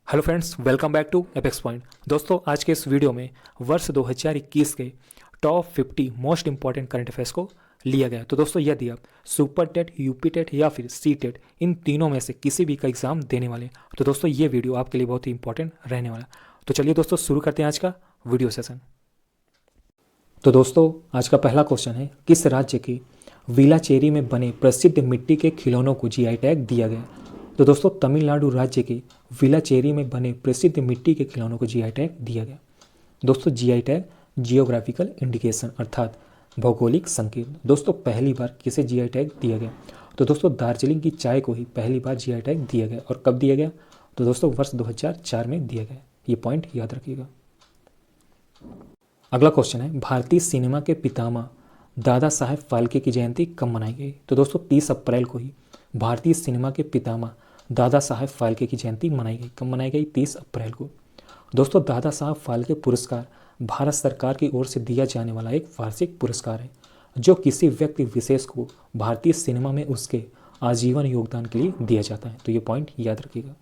Hello friends, welcome back to apex point. दोस्तों, आज के इस वीडियो में वर्ष 2021 के top 50 most important current affairs को लिया गया। तो दोस्तों, यदि आप सुपर टेट, यूपी टेट या फिर सी टेट इन तीनों में से किसी भी का एग्जाम देने वाले हैं, तो दोस्तों ये वीडियो आपके लिए बहुत ही इंपॉर्टेंट रहने वाला है। तो चलिए दोस्तों, शुरू करते हैं आज का वीडियो सेशन। तो दोस्तों, आज का पहला क्वेश्चन है, किस राज्य के वीलाचेरी में बने प्रसिद्ध मिट्टी के खिलौनों को जीआई टैग दिया गया? तो दोस्तों, तमिलनाडु राज्य के वीलाचेरी में बने प्रसिद्ध मिट्टी के खिलौनों को जीआई टैग दिया गया। दोस्तों, जीआई टैग जियोग्राफिकल इंडिकेशन अर्थात भौगोलिक संकेत। दोस्तों, पहली बार किसे जीआई टैग दिया गया? तो दोस्तों, दार्जिलिंग की चाय को ही पहली बार जीआई टैग दिया गया। और कब दिया गया? तो दोस्तों, वर्ष 2004 में दिया गया। ये पॉइंट याद रखिएगा। अगला क्वेश्चन है, भारतीय सिनेमा के पितामह दादा साहेब फाल्के की जयंती कब मनाई गई? तो दोस्तों, 30 अप्रैल को ही भारतीय सिनेमा के पितामह दादा साहेब फाल्के की जयंती मनाई गई। कब मनाई गई? 30 अप्रैल को। दोस्तों, दादा साहब फाल्के पुरस्कार भारत सरकार की ओर से दिया जाने वाला एक वार्षिक पुरस्कार है जो किसी व्यक्ति विशेष को भारतीय सिनेमा में उसके आजीवन योगदान के लिए दिया जाता है। तो ये पॉइंट याद रखिएगा।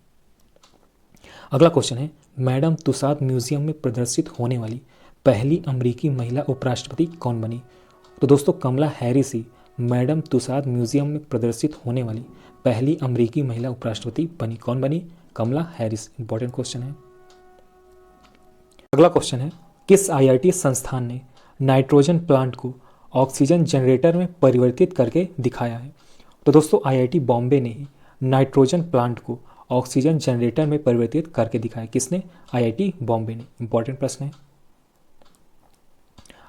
अगला क्वेश्चन है, मैडम तुसाद म्यूजियम में प्रदर्शित होने वाली पहली अमेरिकी महिला उपराष्ट्रपति कौन बनी? तो दोस्तों, कमला हैरिस ही मैडम तुसाद म्यूजियम में प्रदर्शित होने वाली पहली अमेरिकी महिला उपराष्ट्रपति बनी। कौन बनी? कमला हैरिस। इंपॉर्टेंट क्वेश्चन है। अगला क्वेश्चन है, किस आईआईटी संस्थान ने नाइट्रोजन प्लांट को ऑक्सीजन जनरेटर में परिवर्तित करके दिखाया है? तो दोस्तों, आईआईटी बॉम्बे ने ही नाइट्रोजन प्लांट को ऑक्सीजन जनरेटर में परिवर्तित करके दिखाया। किसने? आईआईटी बॉम्बे ने। इंपॉर्टेंट प्रश्न है।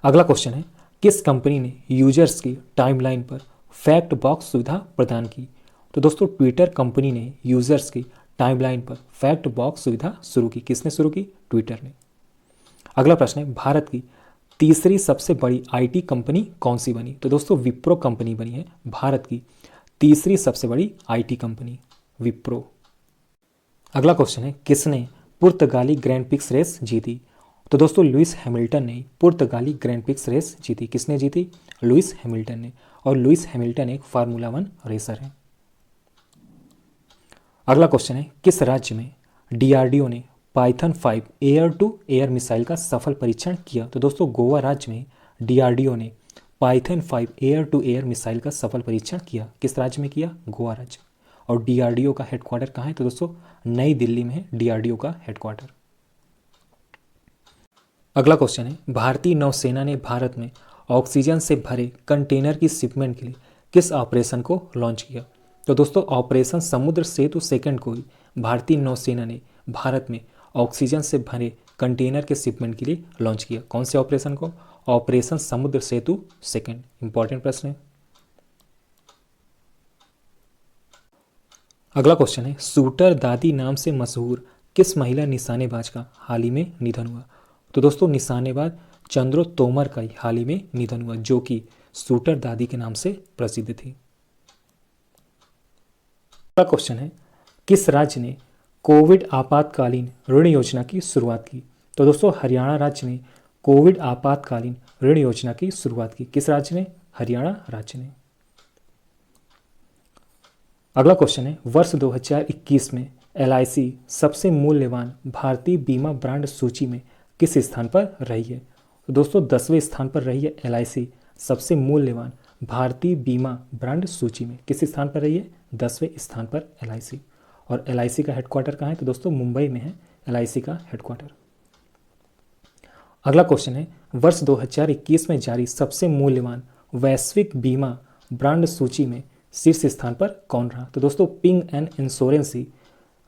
अगला क्वेश्चन है, किस कंपनी ने यूजर्स की टाइमलाइन पर फैक्ट बॉक्स सुविधा प्रदान की? तो दोस्तों, ट्विटर कंपनी ने यूजर्स की टाइमलाइन पर फैक्ट बॉक्स सुविधा शुरू की। किसने शुरू की? ट्विटर ने। अगला प्रश्न है, भारत की तीसरी सबसे बड़ी आईटी कंपनी कौन सी बनी? तो दोस्तों, विप्रो कंपनी बनी है भारत की तीसरी सबसे बड़ी आईटी कंपनी, विप्रो। अगला क्वेश्चन है, किसने पुर्तगाली ग्रैंड पिक्स रेस जीती? तो दोस्तों, लुइस हैमिल्टन ने पुर्तगाली ग्रैंड पिक्स रेस जीती। किसने जीती? लुइस हैमिल्टन ने। और लुइस हैमिल्टन एक फार्मूला 1 रेसर है। अगला क्वेश्चन है, किस राज्य में डीआरडीओ ने Python 5 air to air missile का सफल परीक्षण किया? तो दोस्तों, गोवा राज्य में डीआरडीओ ने Python 5 air to air missile का सफल परीक्षण किया। किस राज्य में किया? गोवा राज्य। और डीआरडीओ का हेडक्वार्टर कहाँ है? तो दोस्तों, नई दिल्ली में है डीआरडीओ का हेडक्वार्टर। अगला क्वेश्चन है, भारतीय नौसेना ने भारत में ऑक्सीजन से भरे कंटेनर की शिपमेंट के लिए किस ऑपरेशन को लॉन्च किया? तो दोस्तों, ऑपरेशन समुद्र सेतु सेकंड को ही भारतीय नौसेना ने भारत में ऑक्सीजन से भरे कंटेनर के शिपमेंट के लिए लॉन्च किया। कौन से ऑपरेशन को? ऑपरेशन समुद्र सेतु सेकंड। इंपॉर्टेंट प्रश्न है। अगला क्वेश्चन है, शूटर दादी नाम से मशहूर किस महिला निशानेबाज का हाल ही में निधन हुआ? तो दोस्तों, निशानेबाज चंद्रो तोमर का हाल ही में निधन हुआ, जो कि शूटर दादी के नाम से प्रसिद्ध थी। अगला क्वेश्चन है, किस राज्य ने कोविड आपातकालीन ऋण योजना की शुरुआत की? तो दोस्तों, हरियाणा राज्य ने कोविड आपातकालीन ऋण योजना की शुरुआत की। किस राज्य ने? हरियाणा राज्य ने। अगला क्वेश्चन है, वर्ष 2021 में एलआईसी सबसे मूल्यवान भारतीय बीमा ब्रांड सूची में किस स्थान पर रही है? तो दोस्तों, 10वें स्थान पर रही है एलआईसी सबसे मूल्यवान भारतीय बीमा ब्रांड सूची में। किस स्थान पर रही है? 10वें स्थान पर एलआईसी। और एलआईसी का हेडक्वार्टर कहाँ है? तो दोस्तों, मुंबई में है एलआईसी का हेडक्वार्टर। अगला क्वेश्चन है, वर्ष 2021 में जारी सबसे मूल्यवान वैश्विक बीमा ब्रांड सूची में शीर्ष स्थान पर कौन रहा? तो दोस्तों, पिंग एंड इंश्योरेंस ही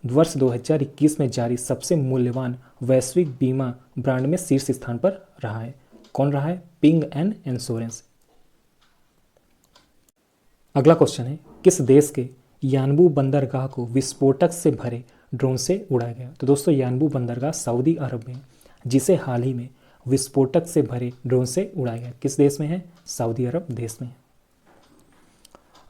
वर्ष 2021 में जारी सबसे मूल्यवान वैश्विक बीमा ब्रांड में शीर्ष स्थान पर रहा है। कौन रहा है? Ping and insurance. अगला क्वेश्चन है, किस देश के यानबू बंदरगाह को विस्फोटक से भरे ड्रोन से उड़ाया गया? तो दोस्तों, यानबू बंदरगाह सऊदी अरब में, जिसे हाल ही में विस्फोटक से भरे ड्रोन से उड़ाया गया। किस देश में है? सऊदी अरब देश में है।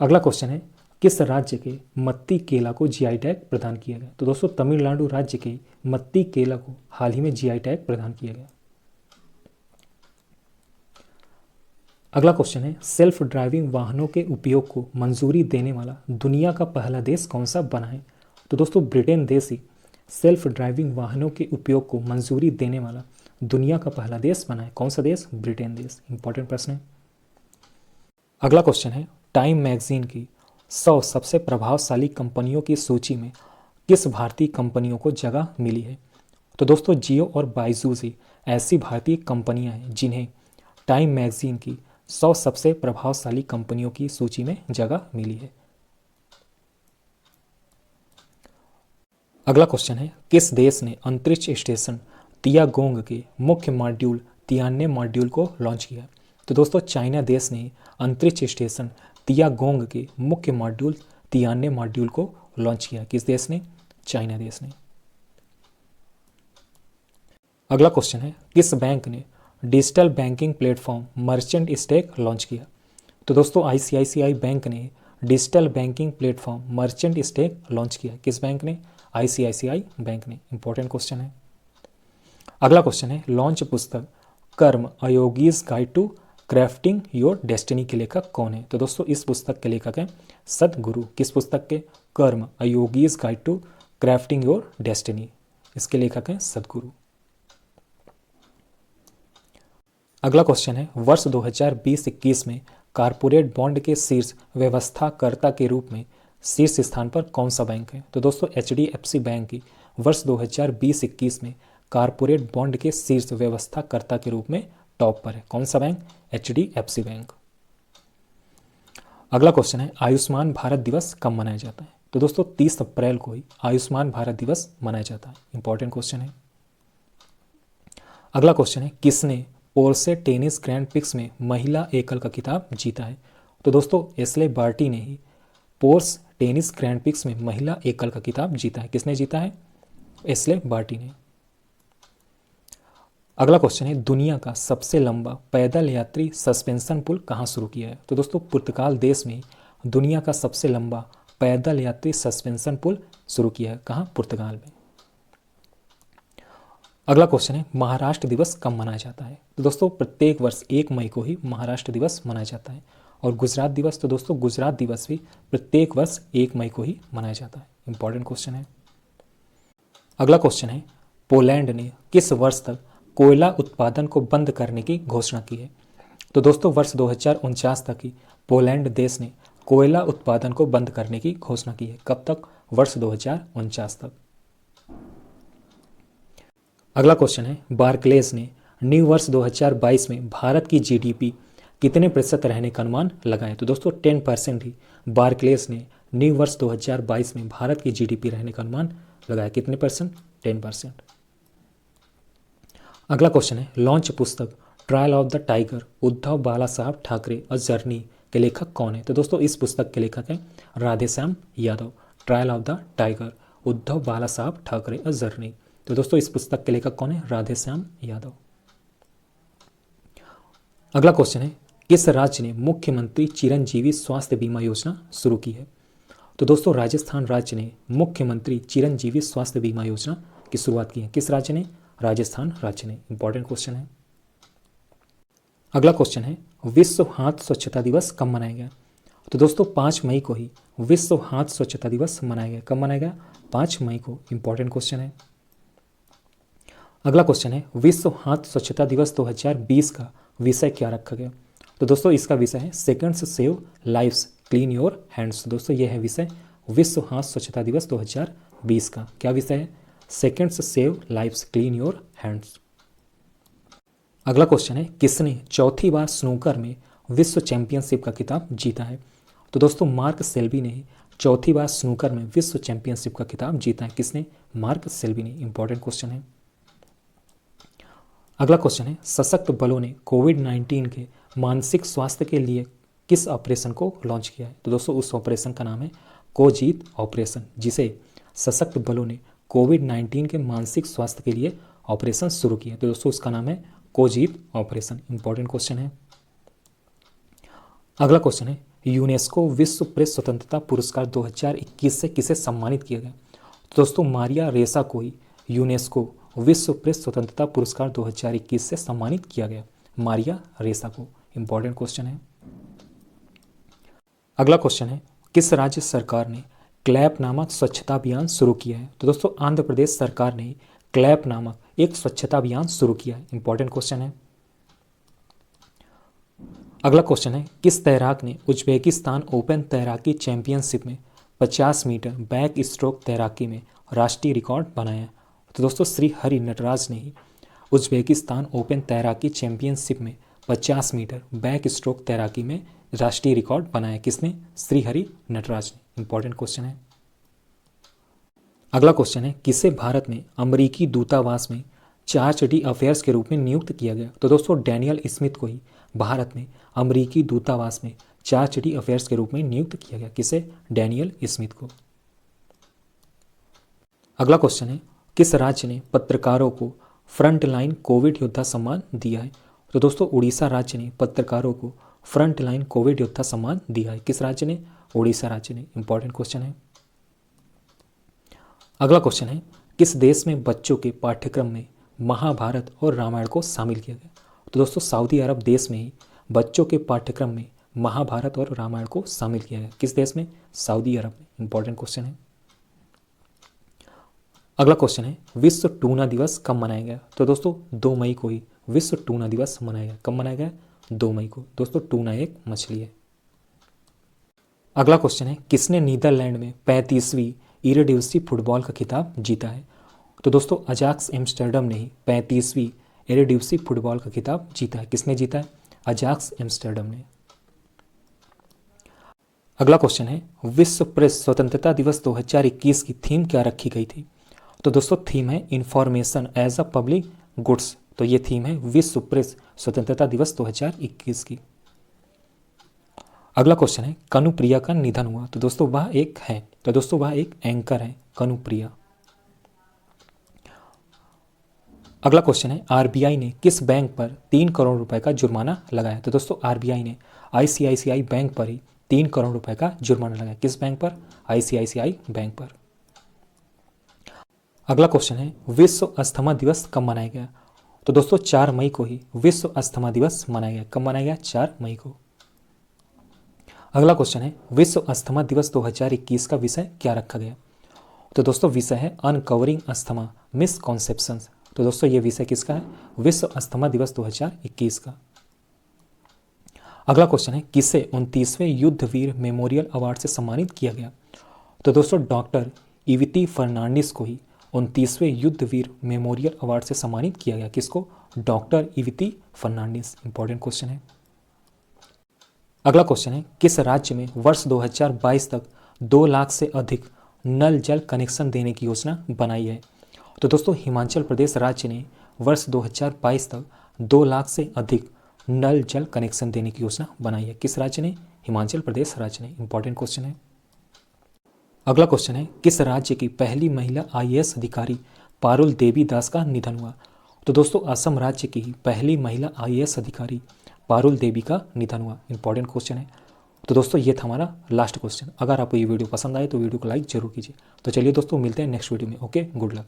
अगला क्वेश्चन है, किस राज्य के मत्ती केला को जीआई टैग प्रदान किया गया? तो दोस्तों, तमिलनाडु राज्य के मत्ती केला को हाल ही में जीआई टैग प्रदान किया गया। अगला क्वेश्चन है, सेल्फ ड्राइविंग वाहनों के उपयोग को मंजूरी देने वाला दुनिया का पहला देश कौन सा बना है? तो दोस्तों, ब्रिटेन देश ही सेल्फ ड्राइविंग वाहनों के उपयोग को मंजूरी देने वाला दुनिया का पहला देश बना है? कौन सा देश? ब्रिटेन देश। इंपॉर्टेंट प्रश्न है। अगला क्वेश्चन है, टाइम मैगजीन की 100 सबसे प्रभावशाली कंपनियों की सूची में किस भारतीय कंपनियों को जगह मिली है? तो दोस्तों जियो और बाइजूस ही ऐसी भारतीय कंपनियां हैं जिन्हें टाइम मैगजीन की 100 सबसे प्रभावशाली कंपनियों की सूची में जगह मिली है। अगला क्वेश्चन है, किस देश ने अंतरिक्ष स्टेशन तियागोंग के मुख्य मॉड्यूल तियान्ने मॉड्यूल को लॉन्च किया? तो दोस्तों चाइना देश ने अंतरिक्ष स्टेशन तियागोंग के मुख्य मॉड्यूल तियान्ने मॉड्यूल को लॉन्च किया। किस देश ने? चाइना देश ने। अगला क्वेश्चन है, किस बैंक ने digital banking platform merchant stack launch किया? तो दोस्तों आईसीआईसीआई बैंक ने digital banking platform merchant stack launch किया। किस बैंक ने? आईसीआईसीआई बैंक ने। इंपॉर्टेंट क्वेश्चन है। अगला क्वेश्चन है, लॉन्च पुस्तक Karma a yogi's guide to crafting your destiny के लेखक कौन है? तो दोस्तों इस पुस्तक के लेखक हैं सदगुरु। किस पुस्तक के? Karma a yogi's guide to crafting your destiny, इसके लेखक हैं सदगुरु। अगला क्वेश्चन है, वर्ष 2020-21 में कारपोरेट बॉन्ड के शीर्ष व्यवस्थाकर्ता के रूप में शीर्ष स्थान पर कौन सा बैंक है? तो दोस्तों एचडीएफसी बैंक की वर्ष 2020-21 में कारपोरेट बॉन्ड के शीर्ष व्यवस्थाकर्ता के रूप में टॉप पर है। कौन सा बैंक? HDFC bank. अगला क्वेश्चन है, आयुष्मान भारत दिवस कब मनाया जाता है? तो दोस्तों 30 अप्रैल को ही आयुष्मान भारत दिवस मनाया जाता है। इंपॉर्टेंट क्वेश्चन है। अगला क्वेश्चन है, किसने पोर्से टेनिस ग्रैंड प्रिक्स में महिला एकल का खिताब जीता है? तो दोस्तों एस्ले बार्टी ने ही पोर्स टेनिस ग्रैंड प्रिक्स में महिला एकल का खिताब जीता है। किसने जीता है? एस्ले बार्टी ने। अगला क्वेश्चन है, दुनिया का सबसे लंबा पैदल यात्री सस्पेंशन पुल कहाँ शुरू किया है? तो दोस्तों पुर्तगाल देश में दुनिया का सबसे लंबा पैदल यात्री सस्पेंशन पुल शुरू किया है। कहाँ? पुर्तगाल में। अगला क्वेश्चन है, महाराष्ट्र दिवस कब मनाया जाता है? तो दोस्तों प्रत्येक वर्ष 1 मई को ही महाराष्ट्र दिवस मनाया जाता है। और गुजरात दिवस? तो दोस्तों गुजरात दिवस भी प्रत्येक वर्ष 1 मई को ही मनाया जाता है। इंपॉर्टेंट क्वेश्चन है। अगला क्वेश्चन है, पोलैंड ने किस वर्ष तक कोयला उत्पादन को बंद करने की घोषणा की है? तो दोस्तों वर्ष 2049 तक ही पोलैंड देश ने कोयला उत्पादन को बंद करने की घोषणा की है। कब तक? वर्ष 2049 तक। अगला क्वेश्चन है, बार्कलेज ने न्यू वर्ष 2022 में भारत की जीडीपी कितने प्रतिशत रहने का अनुमान लगाया? तो दोस्तों 10% ही बार्कलेज ने न्यू वर्ष 2022 में भारत की जीडीपी रहने का अनुमान लगाया। कितने परसेंट? 10%। अगला क्वेश्चन है, लॉन्च पुस्तक trial of the tiger Uddhav Bala Saheb Thackeray a journey के लेखक कौन है? तो दोस्तों इस पुस्तक के लेखक हैं Radheshyam Yadav. Trial of the tiger Uddhav Bala Saheb Thackeray a journey. तो दोस्तों इस पुस्तक के लेखक कौन है? राधेश्याम यादव। अगला क्वेश्चन है, किस राज्य ने मुख्यमंत्री चिरंजीवी स्वास्थ्य बीमा योजना शुरू की है? तो दोस्तों राजस्थान राज्य ने मुख्यमंत्री चिरंजीवी स्वास्थ्य बीमा योजना की शुरुआत की है। किस राज्य ने? राजस्थान राज्य ने। इंपॉर्टेंट क्वेश्चन है। अगला क्वेश्चन है, विश्व हाथ स्वच्छता दिवस कब मनाया गया? तो दोस्तों 5 मई को ही विश्व हाथ स्वच्छता दिवस मनाया गया। कब मनाया गया? 5 मई को। इंपॉर्टेंट क्वेश्चन है। अगला क्वेश्चन है, विश्व हाथ स्वच्छता दिवस 2020 का विषय क्या रखा गया? तो दोस्तों इसका विषय है seconds save lives clean your hands. दोस्तों यह है विषय विश्व हाथ स्वच्छता दिवस 2020 का। क्या विषय है? Seconds save lives clean your hands. अगला क्वेश्चन है, किसने चौथी बार स्नूकर में विश्व चैंपियनशिप का खिताब जीता है? तो दोस्तों मार्क सेल्बी ने चौथी बार स्नूकर में विश्व चैंपियनशिप का खिताब जीता है। किसने? मार्क सेल्बी ने। इंपॉर्टेंट क्वेश्चन है। अगला क्वेश्चन है, सशक्त बलों ने कोविड-19 के मानसिक स्वास्थ्य के लिए किस ऑपरेशन को लॉन्च किया है? तो दोस्तों उस ऑपरेशन का नाम है कोजीत ऑपरेशन, जिसे सशक्त बलों ने कोविड-19 के मानसिक स्वास्थ्य के लिए ऑपरेशन शुरू किया। तो दोस्तों उसका नाम है कोजीत ऑपरेशन। इंपॉर्टेंट क्वेश्चन है। अगला क्वेश्चन है, यूनेस्को विश्व प्रेस स्वतंत्रता पुरस्कार 2021 से किसे सम्मानित किया गया? तो दोस्तों मारिया रेसा को ही यूनेस्को विश्व प्रेस स्वतंत्रता पुरस्कार 2021 से सम्मानित किया गया। मारिया रेसा को। इंपॉर्टेंट क्वेश्चन है। अगला क्वेश्चन है, किस राज्य सरकार ने क्लैप नामक स्वच्छता अभियान शुरू किया है? तो दोस्तों आंध्र प्रदेश सरकार ने क्लैप नामक एक स्वच्छता अभियान शुरू किया है। इंपॉर्टेंट क्वेश्चन है। अगला क्वेश्चन है, किस तैराक ने उज्बेकिस्तान ओपन तैराकी चैंपियनशिप में 50 मीटर बैक स्ट्रोक तैराकी में राष्ट्रीय रिकॉर्ड बनाया? तो दोस्तों श्री हरि नटराज ने ही उज्बेकिस्तान ओपन तैराकी चैंपियनशिप में 50 मीटर बैक स्ट्रोक तैराकी में राष्ट्रीय रिकॉर्ड बनाया। किसने? श्री हरि नटराज ने। इंपॉर्टेंट क्वेश्चन है। अगला क्वेश्चन है, किसे भारत में अमेरिकी दूतावास में चार्ज डी अफेयर्स के रूप में नियुक्त किया गया? तो दोस्तों डैनियल स्मिथ को ही भारत में अमेरिकी दूतावास में चार्ज डी अफेयर्स के रूप में नियुक्त किया गया। किसे? डैनियल स्मिथ को। अगला क्वेश्चन है, किस राज्य ने पत्रकारों को फ्रंटलाइन कोविड योद्धा सम्मान दिया है? तो दोस्तों उड़ीसा राज्य ने पत्रकारों को फ्रंटलाइन कोविड योद्धा सम्मान दिया है। किस राज्य ने? उड़ीसा राज्य ने। इंपॉर्टेंट क्वेश्चन है। अगला क्वेश्चन है, किस देश में बच्चों के पाठ्यक्रम में महाभारत और रामायण को शामिल किया गया? तो दोस्तों सऊदी अरब देश में ही बच्चों के पाठ्यक्रम में महाभारत और रामायण को शामिल किया गया। किस देश में? सऊदी अरब में। इंपॉर्टेंट क्वेश्चन है। अगला क्वेश्चन है, विश्व टूना दिवस कब मनाया गया? तो दोस्तों 2 मई को ही विश्व टूना दिवस मनाया गया। कब मनाया गया? 2 मई को। दोस्तों टूना एक मछली है। अगला क्वेश्चन है, किसने नीदरलैंड में 35वीं इरेडिविसी फुटबॉल का खिताब जीता है? तो दोस्तों अजाक्स एम्स्टर्डम ने ही 35वीं इरेडिविसी फुटबॉल का खिताब जीता है। किसने जीता है? अजाक्स एम्स्टर्डम ने। अगला क्वेश्चन है, विश्व प्रेस स्वतंत्रता दिवस 2021 की थीम क्या रखी गई थी? तो दोस्तों थीम है information as a public goods. तो ये थीम है विश्व प्रेस स्वतंत्रता दिवस 2021 की। अगला क्वेश्चन है, कनुप्रिया का निधन हुआ। तो दोस्तों वह एक है, तो दोस्तों वह एक एंकर है, कनुप्रिया। अगला क्वेश्चन है, आरबीआई ने किस बैंक पर 3 करोड़ रुपए का जुर्माना लगाया? तो दोस्तों आरबीआई ने आईसीआईसीआई बैंक पर ही 3 करोड़ रुपए का जुर्माना लगाया। किस बैंक पर? आईसीआईसीआई बैंक पर। अगला क्वेश्चन है, विश्व अस्थमा दिवस कब मनाया गया? तो दोस्तों 4 मई को ही विश्व अस्थमा दिवस मनाया गया। कब मनाया गया? 4 मई को। अगला क्वेश्चन है, विश्व अस्थमा दिवस 2021 का विषय क्या रखा गया? तो दोस्तों विषय है अनकवरिंग अस्थमा मिसकॉन्सेप्शंस। तो दोस्तों ये विषय किसका है? विश्व अस्थमा दिवस 2021 का। अगला क्वेश्चन है, किसे 29वें युद्धवीर मेमोरियल अवार्ड से सम्मानित किया गया? तो दोस्तों डॉक्टर इविती फर्नांडिस को ही 29वें युद्धवीर मेमोरियल अवार्ड से सम्मानित किया गया। किसको? डॉक्टर इविती फर्नांडिस। इंपॉर्टेंट क्वेश्चन है। अगला क्वेश्चन है, किस राज्य में वर्ष 2022 तक 2 लाख से अधिक नल जल कनेक्शन देने की योजना बनाई है? तो दोस्तों हिमाचल प्रदेश राज्य ने वर्ष 2022 तक 2 लाख से अधिक नल जल कनेक्शन देने की योजना बनाई है। किस राज्य ने? हिमाचल प्रदेश राज्य ने। इंपॉर्टेंट क्वेश्चन है। अगला क्वेश्चन है, किस राज्य की पहली महिला आईएएस अधिकारी पारुल देवी दास का निधन हुआ? तो दोस्तों असम राज्य की पहली महिला आईएएस अधिकारी पारुल देवी का निधन हुआ। इंपॉर्टेंट क्वेश्चन है। तो दोस्तों ये था हमारा लास्ट क्वेश्चन। अगर आपको ये वीडियो पसंद आए तो वीडियो को लाइक जरूर कीजिए। तो चलिए दोस्तों मिलते हैं नेक्स्ट वीडियो में। Okay, good luck.